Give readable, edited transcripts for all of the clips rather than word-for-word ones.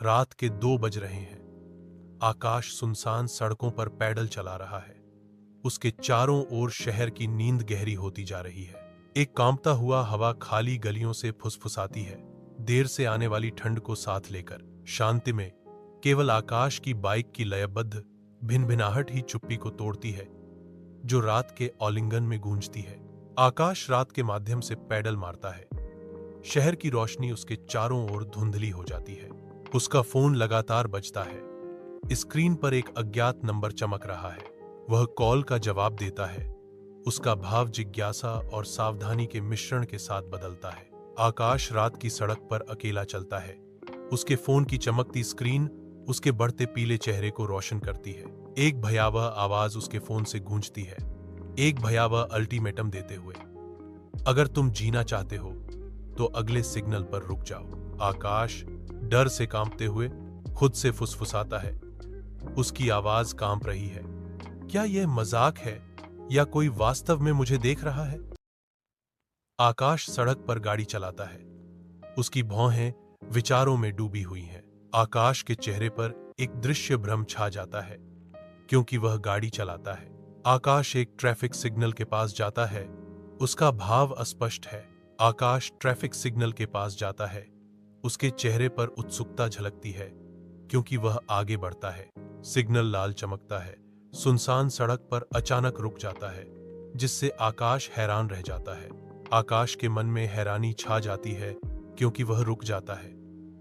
रात के 2 बज रहे हैं। आकाश सुनसान सड़कों पर पैदल चला रहा है। उसके चारों ओर शहर की नींद गहरी होती जा रही है। एक कांपता हुआ हवा खाली गलियों से फुसफुसाती है, देर से आने वाली ठंड को साथ लेकर। शांति में केवल आकाश की बाइक की लयबद्ध भिनभिनाहट ही चुप्पी को तोड़ती है, जो रात के आलिंगन में गूंजती है। आकाश रात के माध्यम से पैडल मारता है। शहर की रोशनी उसके चारों ओर धुंधली हो जाती है। उसका फोन लगातार बजता है। स्क्रीन पर एक अज्ञात नंबर चमक रहा है। वह कॉल का जवाब देता है। उसका भाव जिज्ञासा और सावधानी के मिश्रण के साथ बदलता है। आकाश रात की सड़क पर अकेला चलता है। उसके फोन की चमकती स्क्रीन उसके बढ़ते पीले चेहरे को रोशन करती है। एक भयावह आवाज उसके फोन से गूंजती है, एक भयावह अल्टीमेटम देते हुए, अगर तुम जीना चाहते हो तो अगले सिग्नल पर रुक जाओ। आकाश डर से कांपते हुए खुद से फुसफुसाता है। उसकी आवाज कांप रही है। क्या यह मजाक है या कोई वास्तव में मुझे देख रहा है? आकाश सड़क पर गाड़ी चलाता है। उसकी भौहें विचारों में डूबी हुई हैं। आकाश के चेहरे पर एक दृश्य भ्रम छा जाता है, क्योंकि वह गाड़ी चलाता है। आकाश एक ट्रैफिक सिग्नल के पास जाता है। उसका भाव अस्पष्ट है। आकाश ट्रैफिक सिग्नल के पास जाता है। उसके चेहरे पर उत्सुकता झलकती है, क्योंकि वह आगे बढ़ता है। सिग्नल लाल चमकता है। सुनसान सड़क पर अचानक रुक जाता है, जिससे आकाश हैरान रह जाता है। आकाश के मन में हैरानी छा जाती है, क्योंकि वह रुक जाता है।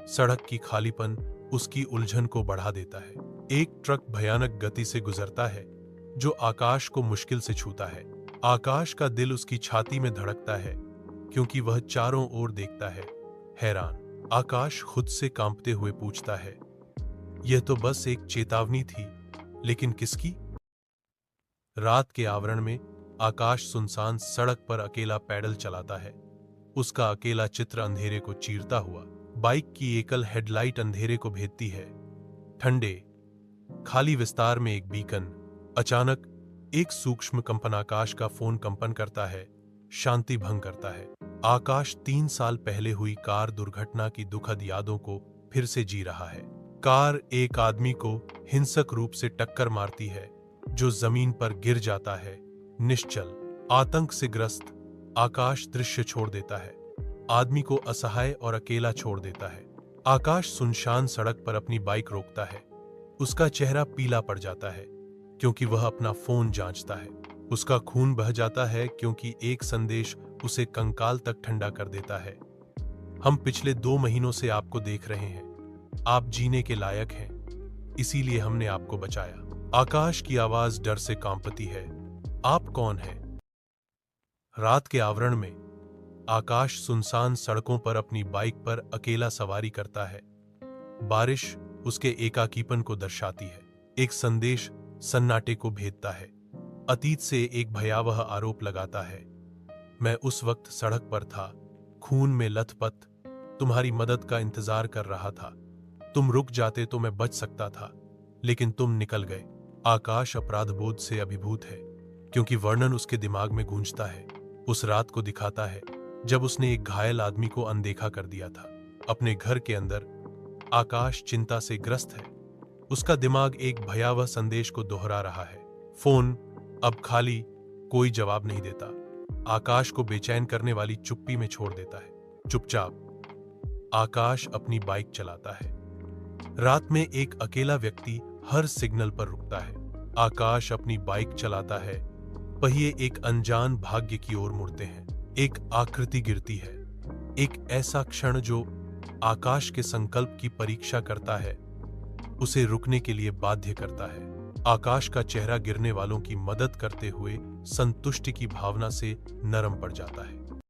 सड़क की खालीपन उसकी उलझन को बढ़ा देता है। एक ट्रक भयानक गति से गुजरता है, जो आकाश को मुश्किल से छूता है। आकाश का दिल उसकी छाती में धड़कता है, क्योंकि वह चारों ओर देखता है, हैरान। आकाश खुद से कांपते हुए पूछता है, यह तो बस एक चेतावनी थी, लेकिन किसकी? रात के आवरण में आकाश सुनसान सड़क पर अकेला पैदल चलाता है। उसका अकेला चित्र अंधेरे को चीरता हुआ। बाइक की एकल हेडलाइट अंधेरे को भेदती है। ठंडे खाली विस्तार में एक बीकन। अचानक एक सूक्ष्म कंपन। आकाश का फोन कंपन करता है, शांति भंग करता है। आकाश 3 साल पहले हुई कार दुर्घटना की दुखद यादों को फिर से जी रहा है। कार एक आदमी को हिंसक रूप से टक्कर मारती है, जो जमीन पर गिर जाता है, निश्चल। आतंक से ग्रस्त आकाश दृश्य छोड़ देता है। आदमी को असहाय और अकेला छोड़ देता है। आकाश सुनसान सड़क पर अपनी बाइक रोकता है। उसका चेहरा पीला पड़ जाता है, क्योंकि वह अपना फोन जांचता है। उसका खून बह जाता है, क्योंकि एक संदेश उसे कंकाल तक ठंडा कर देता है। हम पिछले 2 महीनों से आपको देख रहे हैं। आप जीने के लायक हैं, इसीलिए हमने आपको बचाया। आकाश की आवाज डर से कांपती है। आप कौन हैं? रात के आवरण में आकाश सुनसान सड़कों पर अपनी बाइक पर अकेला सवारी करता है। बारिश उसके एकाकीपन को दर्शाती है। एक संदेश सन्नाटे को भेदता है। अतीत से एक भयावह आरोप लगाता है, मैं उस वक्त सड़क पर था, खून में लथपथ, तुम्हारी मदद का इंतजार कर रहा था। तुम रुक जाते तो मैं बच सकता था, लेकिन तुम निकल गए। आकाश अपराधबोध से अभिभूत है, क्योंकि वर्णन उसके दिमाग में गूंजता है। उस रात को दिखाता है जब उसने एक घायल आदमी को अनदेखा कर दिया था। अपने घर के अंदर आकाश चिंता से ग्रस्त है। उसका दिमाग एक भयावह संदेश को दोहरा रहा है। फोन अब खाली, कोई जवाब नहीं देता। आकाश को बेचैन करने वाली चुप्पी में छोड़ देता है। चुपचाप आकाश अपनी बाइक चलाता है। रात में एक अकेला व्यक्ति हर सिग्नल पर रुकता है। आकाश अपनी बाइक चलाता है। पहिए एक अनजान भाग्य की ओर मुड़ते हैं। एक आकृति गिरती है। एक ऐसा क्षण जो आकाश के संकल्प की परीक्षा करता है, उसे रुकने के लिए बाध्य करता है। आकाश का चेहरा गिरने वालों की मदद करते हुए संतुष्टि की भावना से नरम पड़ जाता है।